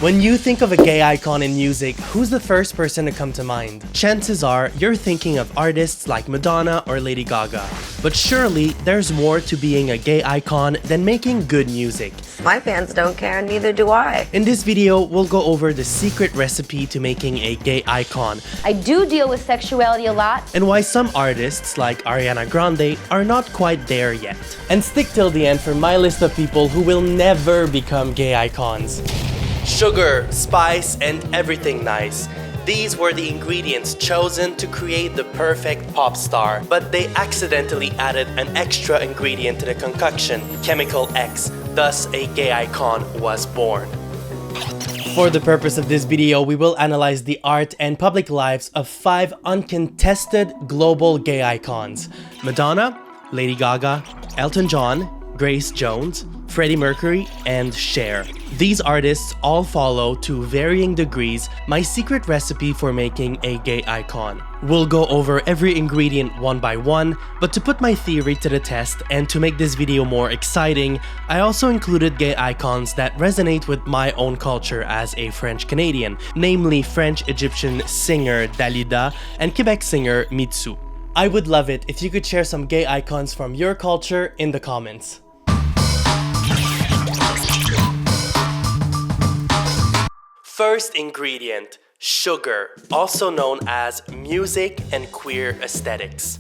When you think of a gay icon in music, who's the first person to come to mind? Chances are you're thinking of artists like Madonna or Lady Gaga. But surely there's more to being a gay icon than making good music. My fans don't care, and neither do I. In this video, we'll go over the secret recipe to making a gay icon. I do deal with sexuality a lot. And why some artists like Ariana Grande are not quite there yet. And stick till the end for my list of people who will never become gay icons. Sugar, spice, and everything nice. These were the ingredients chosen to create the perfect pop star, but they accidentally added an extra ingredient to the concoction, chemical X. Thus, a gay icon was born. For the purpose of this video, we will analyze the art and public lives of 5 uncontested global gay icons: Madonna, Lady Gaga, Elton John, Grace Jones, Freddie Mercury, and Cher. These artists all follow, to varying degrees, my secret recipe for making a gay icon. We'll go over every ingredient one by one, but to put my theory to the test and to make this video more exciting, I also included gay icons that resonate with my own culture as a French Canadian, namely French-Egyptian singer Dalida and Quebec singer Mitsou. I would love it if you could share some gay icons from your culture in the comments. First ingredient, sugar, also known as music and queer aesthetics.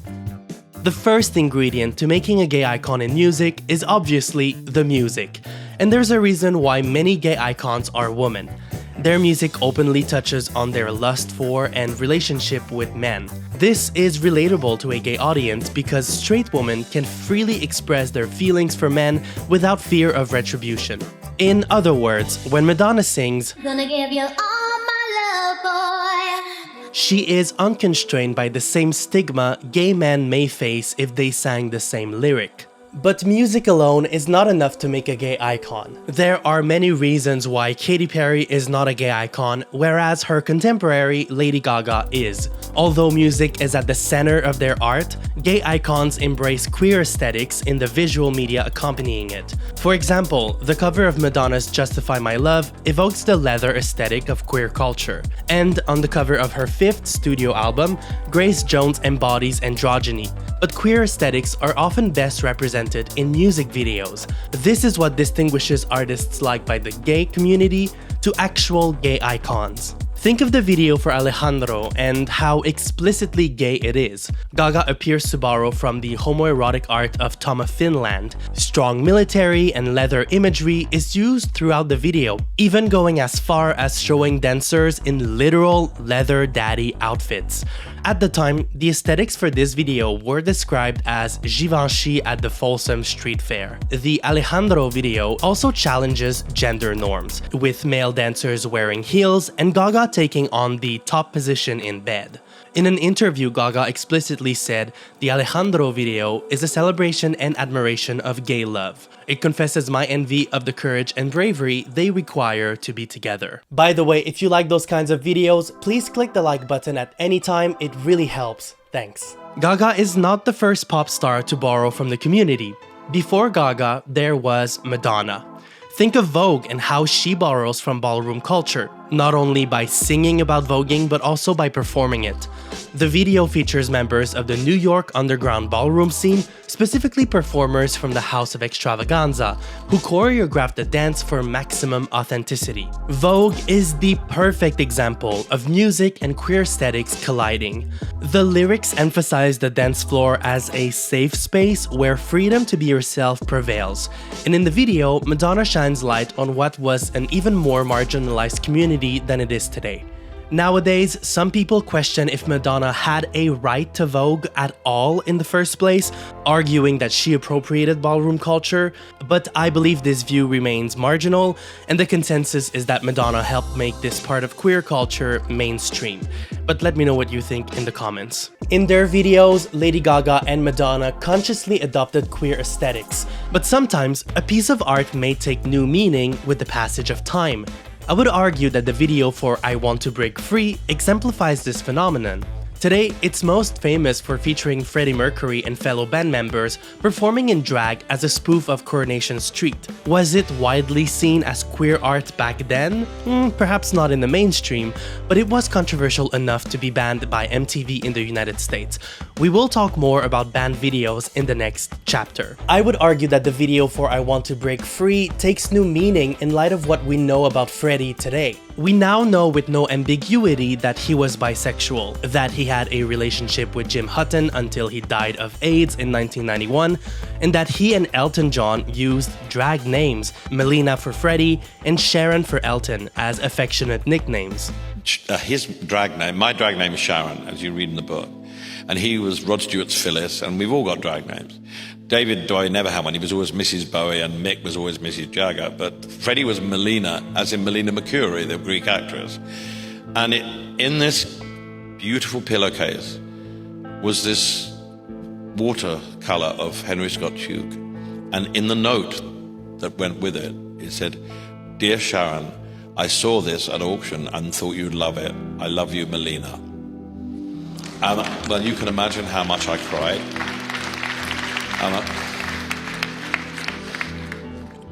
The first ingredient to making a gay icon in music is obviously the music. And there's a reason why many gay icons are women. Their music openly touches on their lust for and relationship with men. This is relatable to a gay audience because straight women can freely express their feelings for men without fear of retribution. In other words, when Madonna sings, "Gonna give you all my love, boy," she is unconstrained by the same stigma gay men may face if they sang the same lyric. But music alone is not enough to make a gay icon. There are many reasons why Katy Perry is not a gay icon, whereas her contemporary Lady Gaga is. Although music is at the center of their art, gay icons embrace queer aesthetics in the visual media accompanying it. For example, the cover of Madonna's Justify My Love evokes the leather aesthetic of queer culture. And on the cover of her 5th studio album, Grace Jones embodies androgyny. But queer aesthetics are often best represented in music videos. This is what distinguishes artists liked by the gay community to actual gay icons. Think of the video for Alejandro and how explicitly gay it is. Gaga appears to borrow from the homoerotic art of Toma Finland. Strong military and leather imagery is used throughout the video, even going as far as showing dancers in literal leather daddy outfits. At the time, the aesthetics for this video were described as Givenchy at the Folsom Street Fair. The Alejandro video also challenges gender norms, with male dancers wearing heels and Gaga taking on the top position in bed. In an interview, Gaga explicitly said the Alejandro video is a celebration and admiration of gay love. It confesses my envy of the courage and bravery they require to be together. By the way, if you like those kinds of videos, please click the like button at any time, it really helps. Thanks. Gaga is not the first pop star to borrow from the community. Before Gaga, there was Madonna. Think of Vogue and how she borrows from ballroom culture, not only by singing about voguing but also by performing it. The video features members of the New York underground ballroom scene, specifically performers from the House of Extravaganza, who choreographed the dance for maximum authenticity. Vogue is the perfect example of music and queer aesthetics colliding. The lyrics emphasize the dance floor as a safe space where freedom to be yourself prevails. And in the video, Madonna shines light on what was an even more marginalized community than it is today. Nowadays, some people question if Madonna had a right to Vogue at all in the first place, arguing that she appropriated ballroom culture, but I believe this view remains marginal, and the consensus is that Madonna helped make this part of queer culture mainstream. But let me know what you think in the comments. In their videos, Lady Gaga and Madonna consciously adopted queer aesthetics, but sometimes a piece of art may take new meaning with the passage of time. I would argue that the video for I Want to Break Free exemplifies this phenomenon. Today, it's most famous for featuring Freddie Mercury and fellow band members performing in drag as a spoof of Coronation Street. Was it widely seen as queer art back then? Perhaps not in the mainstream, but it was controversial enough to be banned by MTV in the United States. We will talk more about banned videos in the next chapter. I would argue that the video for I Want to Break Free takes new meaning in light of what we know about Freddie today. We now know with no ambiguity that he was bisexual, that he had a relationship with Jim Hutton until he died of AIDS in 1991, and that he and Elton John used drag names, Melina for Freddie and Sharon for Elton, as affectionate nicknames. His drag name, my drag name is Sharon, as you read in the book. And he was Rod Stewart's Phyllis, and we've all got drag names. David Bowie never had one, he was always Mrs. Bowie, and Mick was always Mrs. Jagger. But Freddie was Melina, as in Melina Mercury, the Greek actress. And in this beautiful pillowcase was this watercolor of Henry Scott Tuke. And in the note that went with it, it said, "Dear Sharon, I saw this at auction and thought you'd love it. I love you, Melina." And well, you can imagine how much I cried.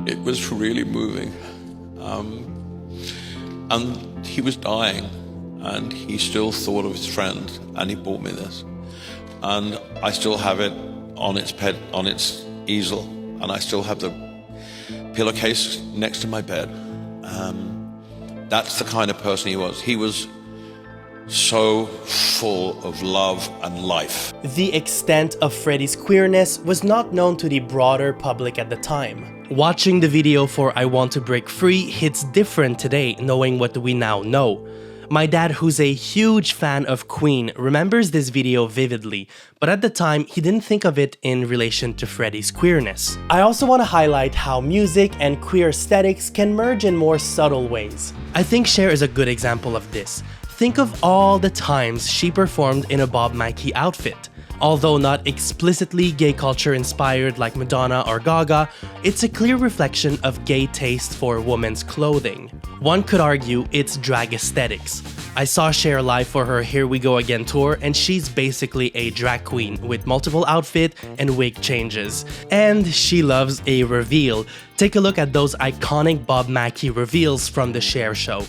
It was really moving. And he was dying, and he still thought of his friend, and he bought me this. And I still have it on its easel, and I still have the pillowcase next to my bed. That's the kind of person he was. He was so full of love and life. The extent of Freddie's queerness was not known to the broader public at the time. Watching the video for I Want to Break Free hits different today, knowing what we now know. My dad, who's a huge fan of Queen, remembers this video vividly, but at the time, he didn't think of it in relation to Freddie's queerness. I also want to highlight how music and queer aesthetics can merge in more subtle ways. I think Cher is a good example of this. Think of all the times she performed in a Bob Mackie outfit. Although not explicitly gay culture inspired like Madonna or Gaga, it's a clear reflection of gay taste for women's clothing. One could argue it's drag aesthetics. I saw Cher live for her Here We Go Again tour, and she's basically a drag queen with multiple outfit and wig changes. And she loves a reveal. Take a look at those iconic Bob Mackie reveals from the Cher show.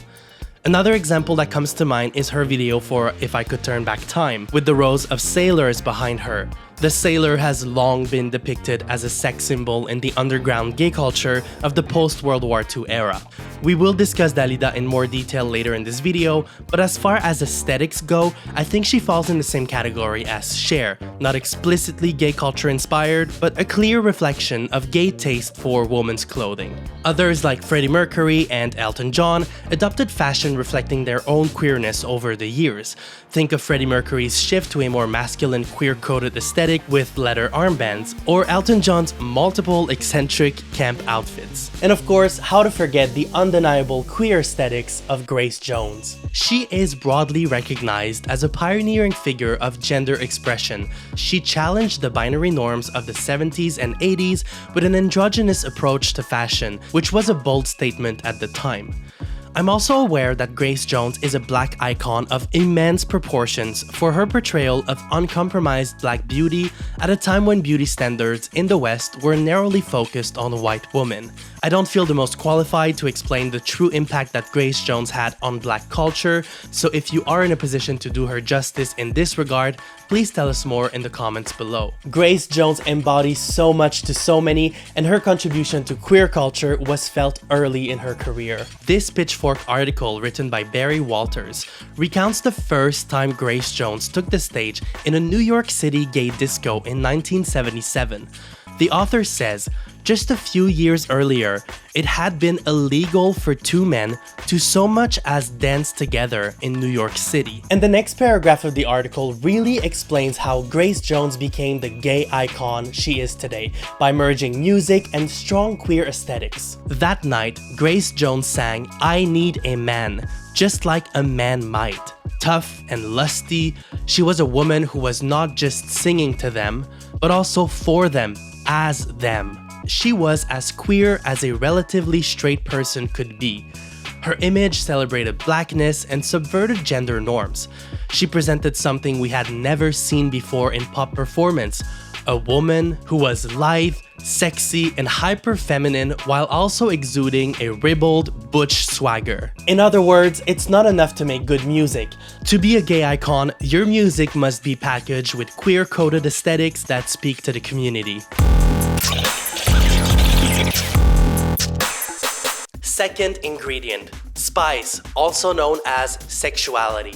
Another example that comes to mind is her video for If I Could Turn Back Time, with the rows of sailors behind her. The sailor has long been depicted as a sex symbol in the underground gay culture of the post-World War II era. We will discuss Dalida in more detail later in this video, but as far as aesthetics go, I think she falls in the same category as Cher, not explicitly gay culture inspired, but a clear reflection of gay taste for women's clothing. Others like Freddie Mercury and Elton John adopted fashion reflecting their own queerness over the years. Think of Freddie Mercury's shift to a more masculine queer-coded aesthetic with leather armbands, or Elton John's multiple eccentric camp outfits. And of course, how to forget the undeniable queer aesthetics of Grace Jones. She is broadly recognized as a pioneering figure of gender expression. She challenged the binary norms of the 70s and 80s with an androgynous approach to fashion, which was a bold statement at the time. I'm also aware that Grace Jones is a black icon of immense proportions for her portrayal of uncompromised black beauty at a time when beauty standards in the West were narrowly focused on white women. I don't feel the most qualified to explain the true impact that Grace Jones had on black culture, so if you are in a position to do her justice in this regard, please tell us more in the comments below. Grace Jones embodies so much to so many, and her contribution to queer culture was felt early in her career. This Pitchfork article, written by Barry Walters, recounts the first time Grace Jones took the stage in a New York City gay disco in 1977. The author says, just a few years earlier, it had been illegal for two men to so much as dance together in New York City. And the next paragraph of the article really explains how Grace Jones became the gay icon she is today by merging music and strong queer aesthetics. That night, Grace Jones sang I Need a Man, just like a man might. Tough and lusty, she was a woman who was not just singing to them, but also for them, as them. She was as queer as a relatively straight person could be. Her image celebrated blackness and subverted gender norms. She presented something we had never seen before in pop performance: a woman who was lithe, sexy, and hyper-feminine while also exuding a ribald, butch swagger. In other words, it's not enough to make good music. To be a gay icon, your music must be packaged with queer-coded aesthetics that speak to the community. Second ingredient, spice, also known as sexuality.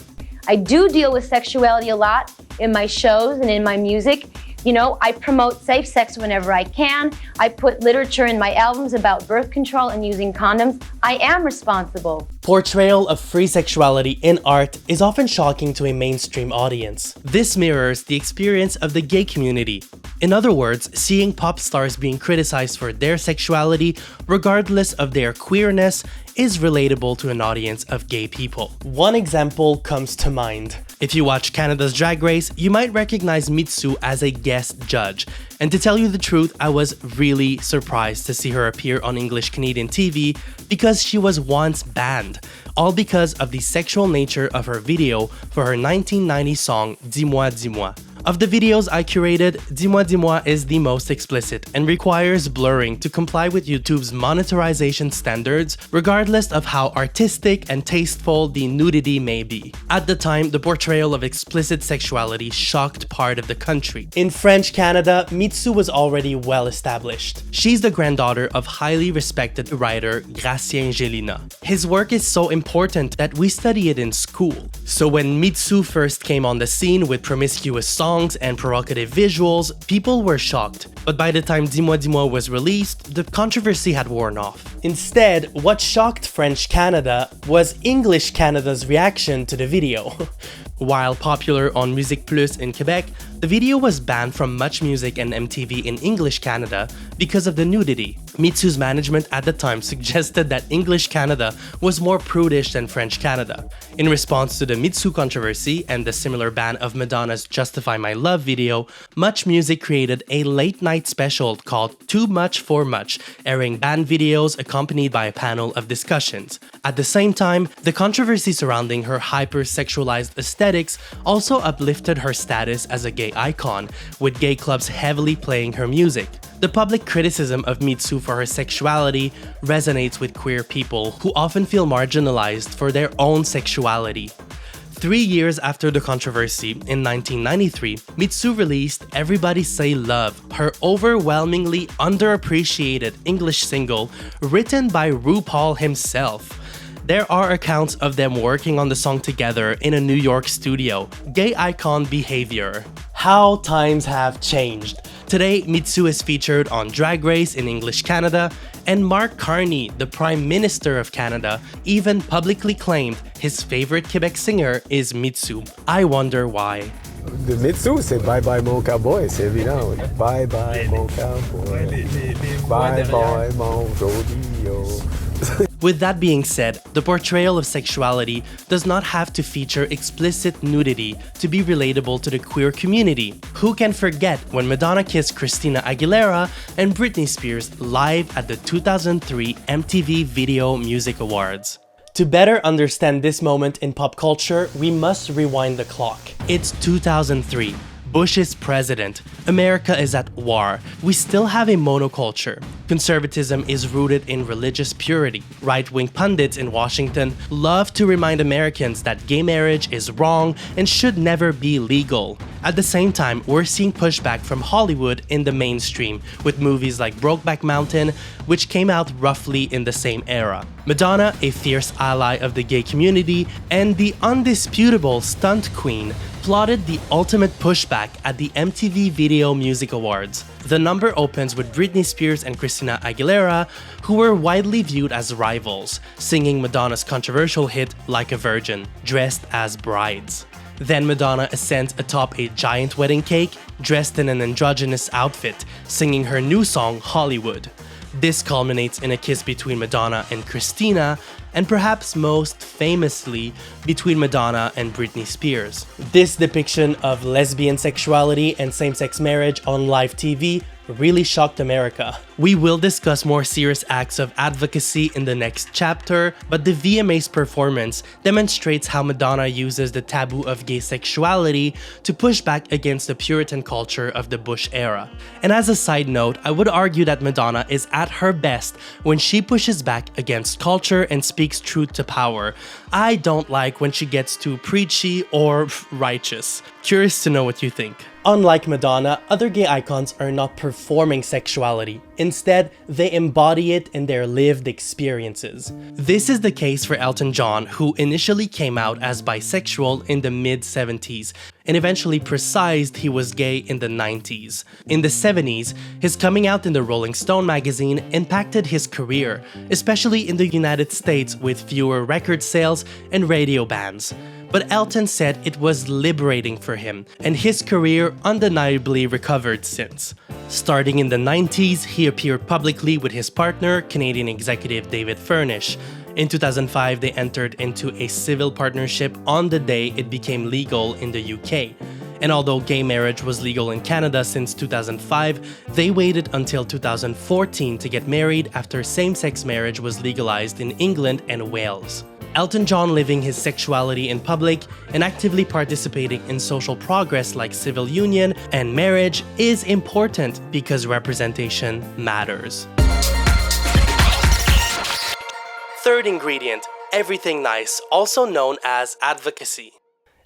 I do deal with sexuality a lot in my shows and in my music. You know, I promote safe sex whenever I can. I put literature in my albums about birth control and using condoms. I am responsible. Portrayal of free sexuality in art is often shocking to a mainstream audience. This mirrors the experience of the gay community. In other words, seeing pop stars being criticized for their sexuality, regardless of their queerness, is relatable to an audience of gay people. One example comes to mind. If you watch Canada's Drag Race, you might recognize Mitsou as a guest judge. And to tell you the truth, I was really surprised to see her appear on English Canadian TV because she was once banned, all because of the sexual nature of her video for her 1990 song Dis-moi, dis-moi. Of the videos I curated, Dis-moi, dis-moi is the most explicit and requires blurring to comply with YouTube's monetization standards, regardless of how artistic and tasteful the nudity may be. At the time, the portrayal of explicit sexuality shocked part of the country. In French Canada, Mitsou was already well established. She's the granddaughter of highly respected writer Gratien Gélina. His work is so important that we study it in school. So when Mitsou first came on the scene with promiscuous songs and provocative visuals, people were shocked. But by the time Dis-moi, dis-moi was released, the controversy had worn off. Instead, what shocked French Canada was English Canada's reaction to the video. While popular on Musique Plus in Quebec, the video was banned from Much Music and MTV in English Canada because of the nudity. Mitsou's management at the time suggested that English Canada was more prudish than French Canada. In response to the Mitsou controversy and the similar ban of Madonna's Justify My Love video, Much Music created a late-night special called Too Much for Much, airing banned videos accompanied by a panel of discussions. At the same time, the controversy surrounding her hyper-sexualized aesthetics also uplifted her status as a gay icon, with gay clubs heavily playing her music. The public criticism of Mitsou for her sexuality resonates with queer people who often feel marginalized for their own sexuality. 3 years after the controversy, in 1993, Mitsou released Everybody Say Love, her overwhelmingly underappreciated English single written by RuPaul himself. There are accounts of them working on the song together in a New York studio. Gay icon behavior. How times have changed. Today, Mitsou is featured on Drag Race in English Canada, and Mark Carney, the Prime Minister of Canada, even publicly claimed his favorite Quebec singer is Mitsou. I wonder why. De Mitsou, c'est Bye Bye Mon Cowboy, c'est évident. Bye Bye Mon Cowboy. Bye Bye Mon Rodeo. With that being said, the portrayal of sexuality does not have to feature explicit nudity to be relatable to the queer community. Who can forget when Madonna kissed Christina Aguilera and Britney Spears live at the 2003 MTV Video Music Awards? To better understand this moment in pop culture, we must rewind the clock. It's 2003. Bush is president. America is at war. We still have a monoculture. Conservatism is rooted in religious purity. Right-wing pundits in Washington love to remind Americans that gay marriage is wrong and should never be legal. At the same time, we're seeing pushback from Hollywood in the mainstream, with movies like Brokeback Mountain, which came out roughly in the same era. Madonna, a fierce ally of the gay community, and the undisputable stunt queen, plotted the ultimate pushback at the MTV Video Music Awards. The number opens with Britney Spears and Christina Aguilera, who were widely viewed as rivals, singing Madonna's controversial hit Like a Virgin, dressed as brides. Then Madonna ascends atop a giant wedding cake, dressed in an androgynous outfit, singing her new song Hollywood. This culminates in a kiss between Madonna and Christina, and perhaps most famously, between Madonna and Britney Spears. This depiction of lesbian sexuality and same-sex marriage on live TV really shocked America. We will discuss more serious acts of advocacy in the next chapter, but the VMA's performance demonstrates how Madonna uses the taboo of gay sexuality to push back against the Puritan culture of the Bush era. And as a side note, I would argue that Madonna is at her best when she pushes back against culture and speaks truth to power. I don't like when she gets too preachy or righteous. Curious to know what you think. Unlike Madonna, other gay icons are not performing sexuality. Instead, they embody it in their lived experiences. This is the case for Elton John, who initially came out as bisexual in the mid-70s and eventually precised he was gay in the 90s. In the 70s, his coming out in the Rolling Stone magazine impacted his career, especially in the United States with fewer record sales and radio bans. But Elton said it was liberating for him, and his career undeniably recovered since. Starting in the 90s, he appeared publicly with his partner, Canadian executive David Furnish. In 2005, they entered into a civil partnership on the day it became legal in the UK. And although gay marriage was legal in Canada since 2005, they waited until 2014 to get married after same-sex marriage was legalized in England and Wales. Elton John living his sexuality in public and actively participating in social progress like civil union and marriage is important because representation matters. Third ingredient, everything nice, also known as advocacy.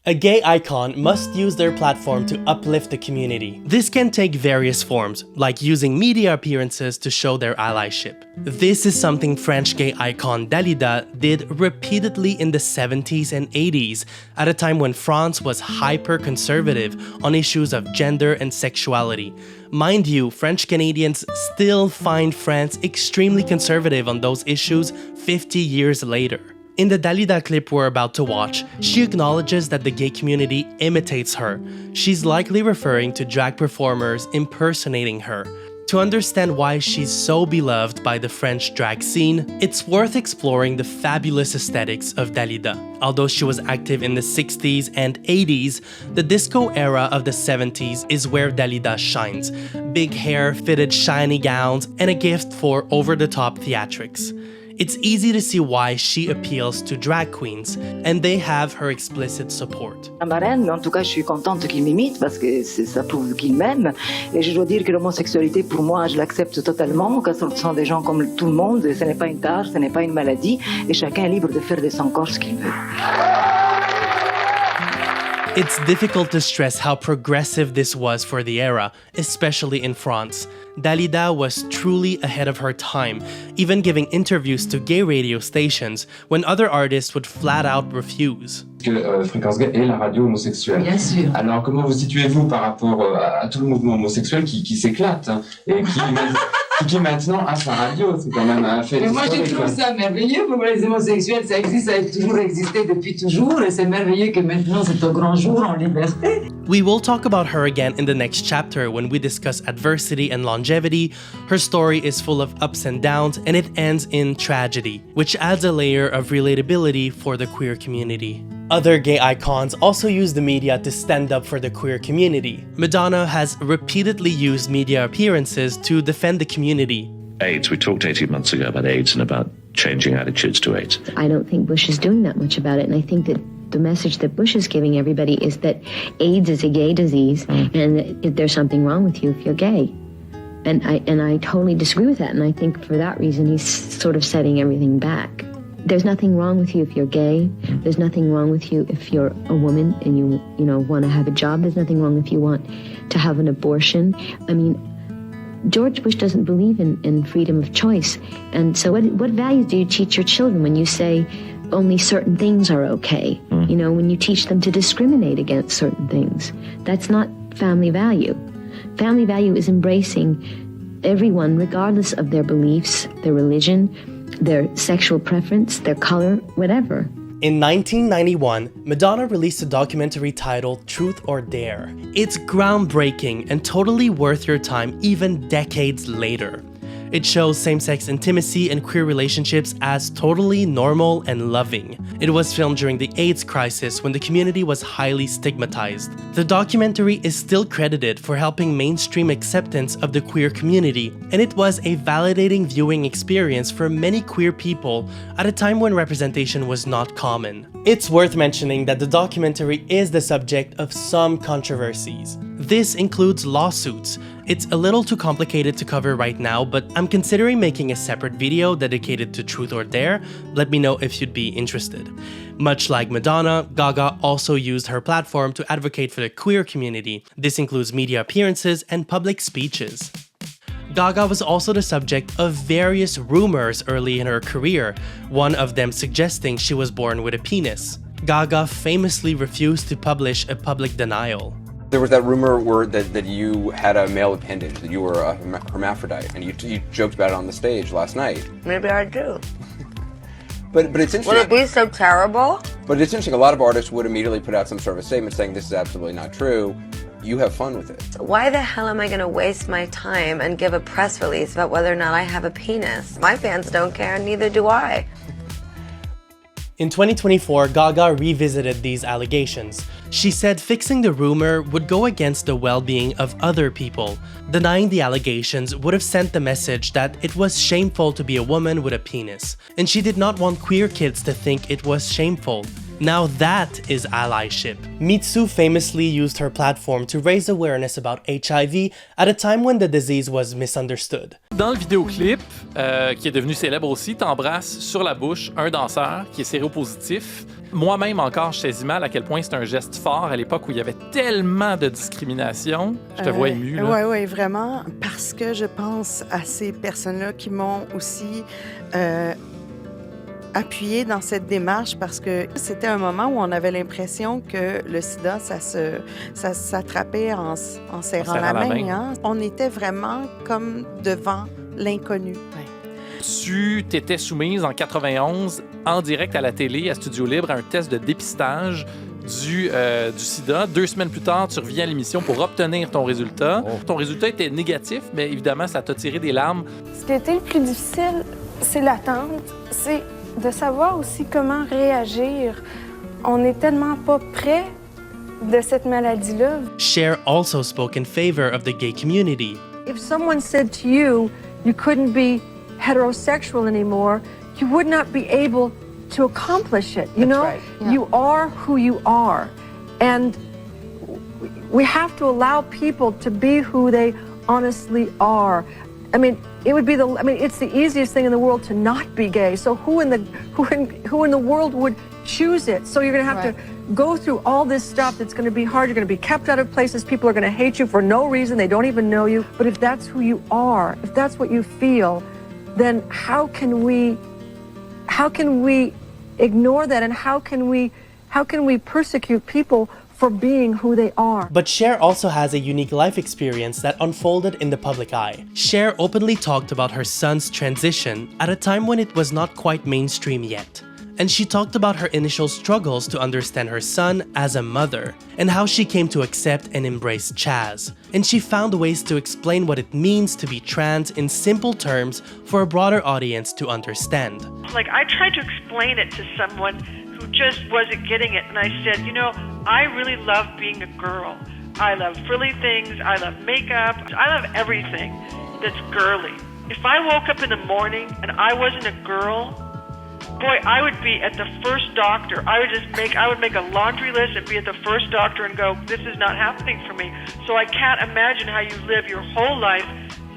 A gay icon must use their platform to uplift the community. This can take various forms, like using media appearances to show their allyship. This is something French gay icon Dalida did repeatedly in the 70s and 80s, at a time when France was hyper-conservative on issues of gender and sexuality. Mind you, French Canadians still find France extremely conservative on those issues 50 years later. In the Dalida clip we're about to watch, she acknowledges that the gay community imitates her. She's likely referring to drag performers impersonating her. To understand why she's so beloved by the French drag scene, it's worth exploring the fabulous aesthetics of Dalida. Although she was active in the 60s and 80s, the disco era of the 70s is where Dalida shines. Big hair, fitted shiny gowns, and a gift for over-the-top theatrics. It's easy to see why she appeals to drag queens, and they have her explicit support. Ma reine, mais en tout cas, je suis contente qu'il m'imite parce que ça prouve qu'il m'aime. Et je dois dire que l'homosexualité, pour moi, je l'accepte totalement, car ce sont des gens comme tout le monde, et ce n'est pas une tare, ce n'est pas une maladie, et chacun est libre de faire de son corps ce qu'il veut. It's difficult to stress how progressive this was for the era, especially in France. Dalida was truly ahead of her time, even giving interviews to gay radio stations when other artists would flat out refuse. Fréquence Gay est la radio homosexuelle. Bien sûr. Alors comment vous situez-vous par rapport à tout le mouvement homosexuel qui s'éclate et qui maintenant a sa radio? C'est quand même un fait. Mais moi je trouve ça merveilleux pour les homosexuels, ça existe, ça a toujours existé depuis toujours et c'est merveilleux que maintenant c'est au grand jour en liberté. We will talk about her again in the next chapter when we discuss adversity and longevity. Her story is full of ups and downs, and it ends in tragedy, which adds a layer of relatability for the queer community. Other gay icons also use the media to stand up for the queer community. Madonna has repeatedly used media appearances to defend the community. AIDS. We talked 18 months ago about AIDS and about changing attitudes to AIDS. I don't think Bush is doing that much about it, and I think that the message that Bush is giving everybody is that AIDS is a gay disease and that there's something wrong with you if you're gay. And I totally disagree with that, and I think for that reason he's sort of setting everything back. There's nothing wrong with you if you're gay. There's nothing wrong with you if you're a woman and you want to have a job. There's nothing wrong if you want to have an abortion. I mean, George Bush doesn't believe in freedom of choice. And so what values do you teach your children when you say only certain things are okay? You know, when you teach them to discriminate against certain things. That's not family value. Family value is embracing everyone regardless of their beliefs, their religion, their sexual preference, their color, whatever. In 1991, Madonna released a documentary titled Truth or Dare. It's groundbreaking and totally worth your time even decades later. It shows same-sex intimacy and queer relationships as totally normal and loving. It was filmed during the AIDS crisis when the community was highly stigmatized. The documentary is still credited for helping mainstream acceptance of the queer community, and it was a validating viewing experience for many queer people at a time when representation was not common. It's worth mentioning that the documentary is the subject of some controversies. This includes lawsuits. It's a little too complicated to cover right now, but I'm considering making a separate video dedicated to Truth or Dare. Let me know if you'd be interested. Much like Madonna, Gaga also used her platform to advocate for the queer community. This includes media appearances and public speeches. Gaga was also the subject of various rumors early in her career, one of them suggesting she was born with a penis. Gaga famously refused to publish a public denial. There was that rumor that you had a male appendage, that you were a hermaphrodite, and you joked about it on the stage last night. Maybe I do. But it's interesting. Would it be so terrible? But it's interesting, a lot of artists would immediately put out some sort of a statement saying this is absolutely not true. You have fun with it. Why the hell am I going to waste my time and give a press release about whether or not I have a penis? My fans don't care, and neither do I. In 2024, Gaga revisited these allegations. She said fixing the rumor would go against the well-being of other people. Denying the allegations would have sent the message that it was shameful to be a woman with a penis, and she did not want queer kids to think it was shameful. Now that is allyship. Mitsou famously used her platform to raise awareness about HIV at a time when the disease was misunderstood. Dans le vidéoclip, qui est devenu célèbre aussi, t'embrasses sur la bouche un danseur qui est séropositif. Moi-même encore, je saisis mal à quel point c'est un geste fort à l'époque où il y avait tellement de discrimination. Je te vois émue. Oui, oui, vraiment, parce que je pense à ces personnes-là qui m'ont aussi appuyé dans cette démarche, parce que c'était un moment où on avait l'impression que le sida, ça s'attrapait en serrant la main. Hein? On était vraiment comme devant l'inconnu. Ouais. Tu t'étais soumise en 91 en direct à la télé, à Studio Libre, à un test de dépistage du sida. 2 semaines plus tard, tu reviens à l'émission pour obtenir ton résultat. Oh. Ton résultat était négatif, mais évidemment, ça t'a tiré des larmes. Ce qui a été le plus difficile, c'est l'attente. C'est de savoir aussi comment réagir. On n'est tellement pas près de cette maladie-là. Cher also spoke in favor of the gay community. If someone said to you, you couldn't be heterosexual anymore, you would not be able to accomplish it. You know, right. Yeah. You are who you are. And we have to allow people to be who they honestly are. I mean, it's the easiest thing in the world to not be gay. So who in the world would choose it? So you're going to have to go through all this stuff that's going to be hard. You're going to be kept out of places. People are going to hate you for no reason. They don't even know you. But if that's who you are, if that's what you feel, then how can we ignore that, and how can we persecute people for being who they are? But Cher also has a unique life experience that unfolded in the public eye. Cher openly talked about her son's transition at a time when it was not quite mainstream yet. And she talked about her initial struggles to understand her son as a mother, and how she came to accept and embrace Chaz. And she found ways to explain what it means to be trans in simple terms for a broader audience to understand. Like, I tried to explain it to someone who just wasn't getting it, and I said, you know, I really love being a girl. I love frilly things, I love makeup, I love everything that's girly. If I woke up in the morning and I wasn't a girl, boy, I would be at the first doctor. I would make a laundry list and be at the first doctor and go, this is not happening for me. So I can't imagine how you live your whole life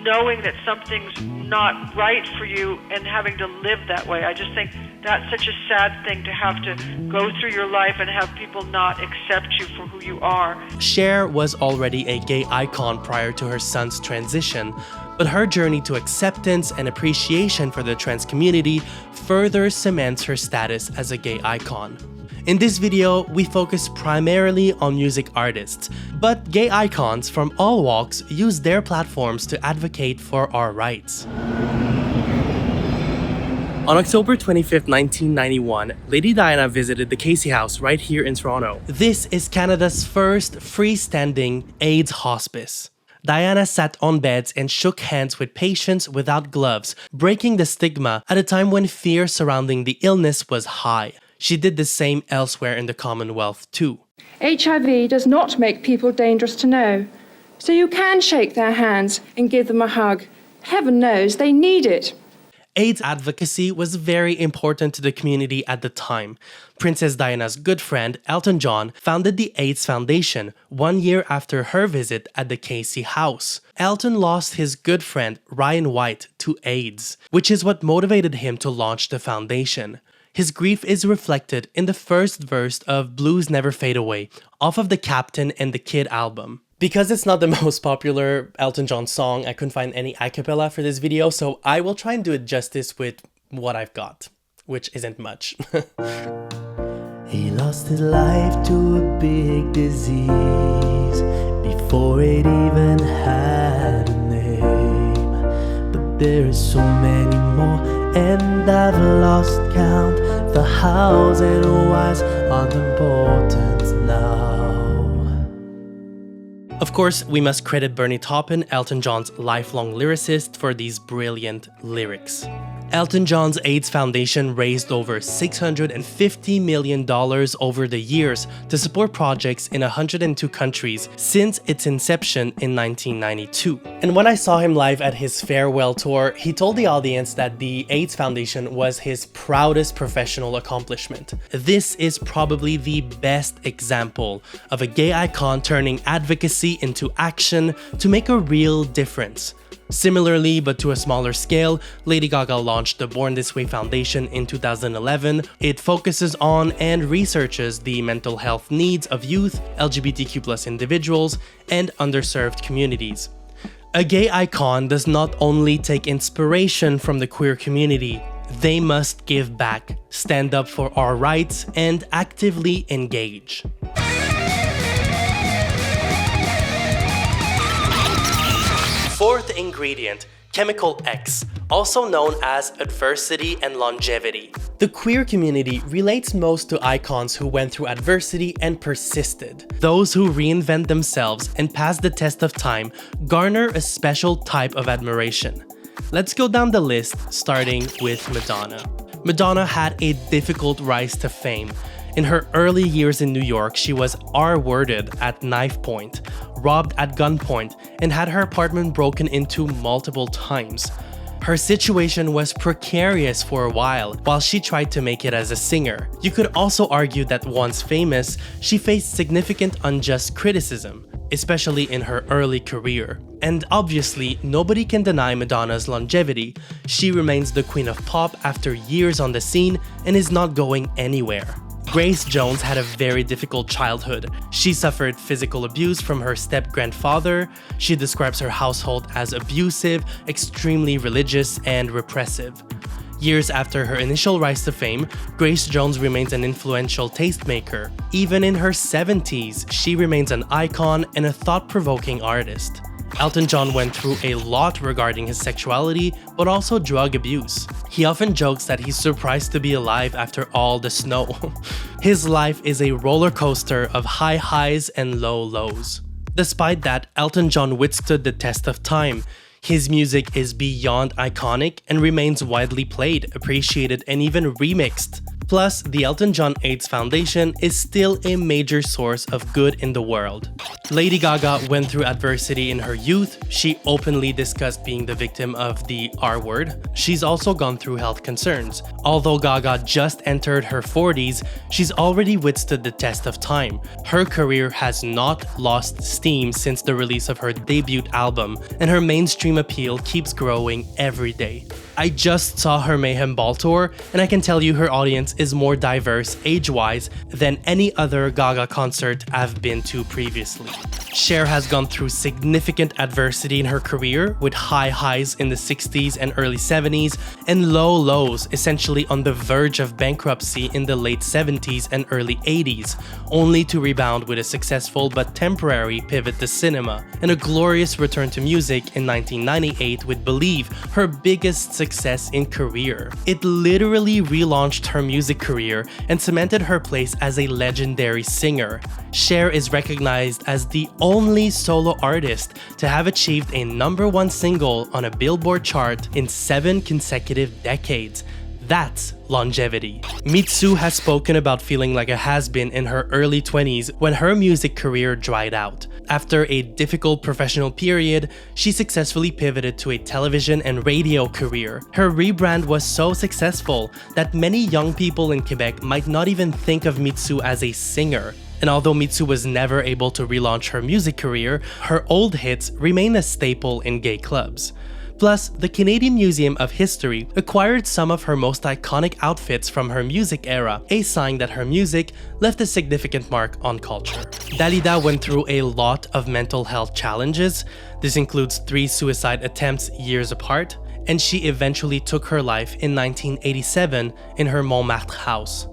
knowing that something's not right for you and having to live that way. I just think that's such a sad thing, to have to go through your life and have people not accept you for who you are. Cher was already a gay icon prior to her son's transition, but her journey to acceptance and appreciation for the trans community further cements her status as a gay icon. In this video, we focus primarily on music artists, but gay icons from all walks use their platforms to advocate for our rights. On October 25, 1991, Lady Diana visited the Casey House right here in Toronto. This is Canada's first freestanding AIDS hospice. Diana sat on beds and shook hands with patients without gloves, breaking the stigma at a time when fear surrounding the illness was high. She did the same elsewhere in the Commonwealth too. HIV does not make people dangerous to know, so you can shake their hands and give them a hug. Heaven knows they need it. AIDS advocacy was very important to the community at the time. Princess Diana's good friend, Elton John, founded the AIDS Foundation 1 year after her visit at the Casey house. Elton lost his good friend, Ryan White, to AIDS, which is what motivated him to launch the foundation. His grief is reflected in the first verse of Blues Never Fade Away, off of the Captain and the Kid album. Because it's not the most popular Elton John song, I couldn't find any a cappella for this video, so I will try and do it justice with what I've got, which isn't much. He lost his life to a big disease before it even had a name. But there is so many more, and I've lost count. The hows and whys aren't important now. Of course, we must credit Bernie Taupin, Elton John's lifelong lyricist, for these brilliant lyrics. Elton John's AIDS Foundation raised over $650 million over the years to support projects in 102 countries since its inception in 1992. And when I saw him live at his farewell tour, he told the audience that the AIDS Foundation was his proudest professional accomplishment. This is probably the best example of a gay icon turning advocacy into action to make a real difference. Similarly, but to a smaller scale, Lady Gaga launched the Born This Way Foundation in 2011. It focuses on and researches the mental health needs of youth, LGBTQ+ individuals, and underserved communities. A gay icon does not only take inspiration from the queer community, they must give back, stand up for our rights, and actively engage. Fourth ingredient, chemical X, also known as adversity and longevity. The queer community relates most to icons who went through adversity and persisted. Those who reinvent themselves and pass the test of time garner a special type of admiration. Let's go down the list, starting with Madonna. Madonna had a difficult rise to fame. In her early years in New York, she was R-worded at knife point, robbed at gunpoint, and had her apartment broken into multiple times. Her situation was precarious for a while she tried to make it as a singer. You could also argue that once famous, she faced significant unjust criticism, especially in her early career. And obviously, nobody can deny Madonna's longevity. She remains the queen of pop after years on the scene and is not going anywhere. Grace Jones had a very difficult childhood. She suffered physical abuse from her step-grandfather. She describes her household as abusive, extremely religious, and repressive. Years after her initial rise to fame, Grace Jones remains an influential tastemaker. Even in her 70s, she remains an icon and a thought-provoking artist. Elton John went through a lot regarding his sexuality, but also drug abuse. He often jokes that he's surprised to be alive after all the snow. His life is a roller coaster of high highs and low lows. Despite that, Elton John withstood the test of time. His music is beyond iconic and remains widely played, appreciated, and even remixed. Plus, the Elton John AIDS Foundation is still a major source of good in the world. Lady Gaga went through adversity in her youth. She openly discussed being the victim of the R-word. She's also gone through health concerns. Although Gaga just entered her 40s, she's already withstood the test of time. Her career has not lost steam since the release of her debut album, and her mainstream appeal keeps growing every day. I just saw her Mayhem Ball tour, and I can tell you her audience is more diverse age-wise than any other Gaga concert I've been to previously. Cher has gone through significant adversity in her career, with high highs in the 60s and early 70s, and low lows, essentially on the verge of bankruptcy in the late 70s and early 80s, only to rebound with a successful but temporary pivot to cinema, and a glorious return to music in 1998 with Believe, her biggest success in career. It literally relaunched her music music career and cemented her place as a legendary singer. Cher is recognized as the only solo artist to have achieved a #1 single on a Billboard chart in 7 consecutive decades. That's longevity. Mitsou has spoken about feeling like a has-been in her early 20s when her music career dried out. After a difficult professional period, she successfully pivoted to a television and radio career. Her rebrand was so successful that many young people in Quebec might not even think of Mitsou as a singer. And although Mitsou was never able to relaunch her music career, her old hits remain a staple in gay clubs. Plus, the Canadian Museum of History acquired some of her most iconic outfits from her music era, a sign that her music left a significant mark on culture. Dalida went through a lot of mental health challenges. This includes 3 suicide attempts years apart, and she eventually took her life in 1987 in her Montmartre house.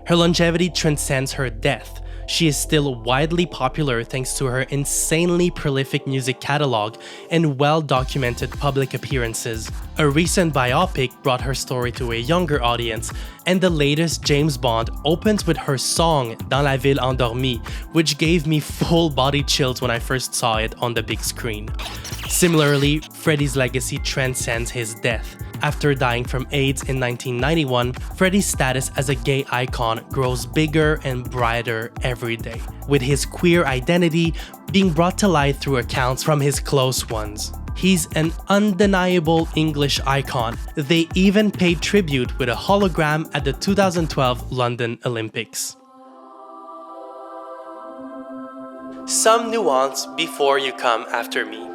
Her longevity transcends her death. She is still widely popular thanks to her insanely prolific music catalog and well-documented public appearances. A recent biopic brought her story to a younger audience, and the latest James Bond opens with her song Dans la ville endormie, which gave me full-body chills when I first saw it on the big screen. Similarly, Freddie's legacy transcends his death. After dying from AIDS in 1991, Freddie's status as a gay icon grows bigger and brighter every day, with his queer identity being brought to light through accounts from his close ones. He's an undeniable English icon. They even paid tribute with a hologram at the 2012 London Olympics. Some nuance before you come after me.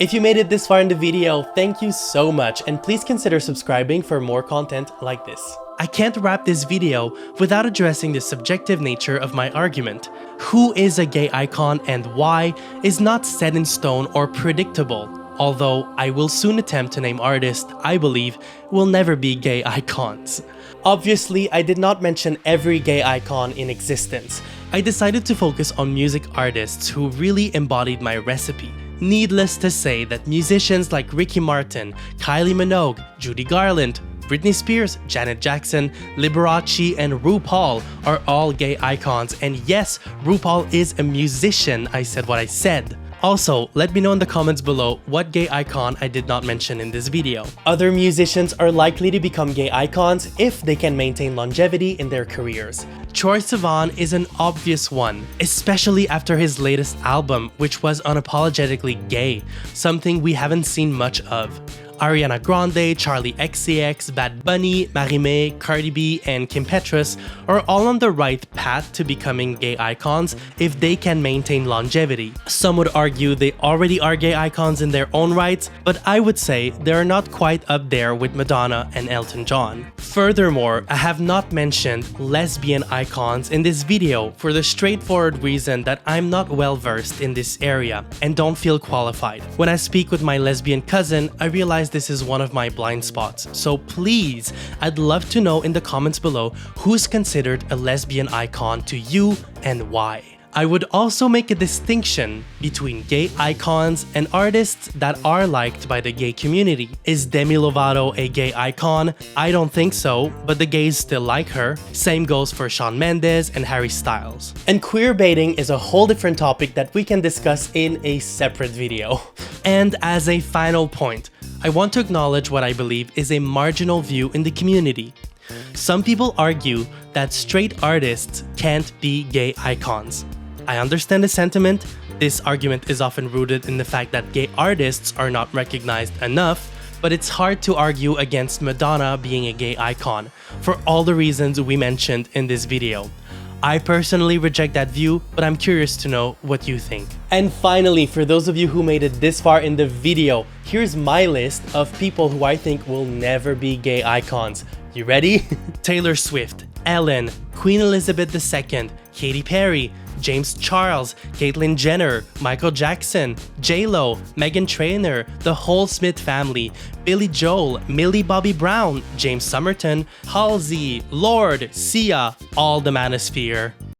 If you made it this far in the video, thank you so much, and please consider subscribing for more content like this. I can't wrap this video without addressing the subjective nature of my argument. Who is a gay icon and why is not set in stone or predictable, although I will soon attempt to name artists I believe will never be gay icons. Obviously, I did not mention every gay icon in existence. I decided to focus on music artists who really embodied my recipe. Needless to say that musicians like Ricky Martin, Kylie Minogue, Judy Garland, Britney Spears, Janet Jackson, Liberace, and RuPaul are all gay icons, and yes, RuPaul is a musician. I said what I said. Also, let me know in the comments below what gay icon I did not mention in this video. Other musicians are likely to become gay icons if they can maintain longevity in their careers. Troye Sivan is an obvious one, especially after his latest album, which was unapologetically gay, something we haven't seen much of. Ariana Grande, Charli XCX, Bad Bunny, Marie-May, Cardi B, and Kim Petras are all on the right path to becoming gay icons if they can maintain longevity. Some would argue they already are gay icons in their own rights, but I would say they are not quite up there with Madonna and Elton John. Furthermore, I have not mentioned lesbian icons in this video for the straightforward reason that I'm not well versed in this area and don't feel qualified. When I speak with my lesbian cousin, I realize this is one of my blind spots, so please, I'd love to know in the comments below who's considered a lesbian icon to you and why. I would also make a distinction between gay icons and artists that are liked by the gay community. Is Demi Lovato a gay icon? I don't think so, but the gays still like her. Same goes for Shawn Mendes and Harry Styles. And queer baiting is a whole different topic that we can discuss in a separate video. And as a final point, I want to acknowledge what I believe is a marginal view in the community. Some people argue that straight artists can't be gay icons. I understand the sentiment. This argument is often rooted in the fact that gay artists are not recognized enough, but it's hard to argue against Madonna being a gay icon for all the reasons we mentioned in this video. I personally reject that view, but I'm curious to know what you think. And finally, for those of you who made it this far in the video, here's my list of people who I think will never be gay icons. You ready? Taylor Swift, Ellen, Queen Elizabeth II, Katy Perry, James Charles, Caitlyn Jenner, Michael Jackson, J-Lo, Meghan Trainor, the whole Smith family, Billy Joel, Millie Bobby Brown, James Somerton, Halsey, Lorde, Sia, all the manosphere.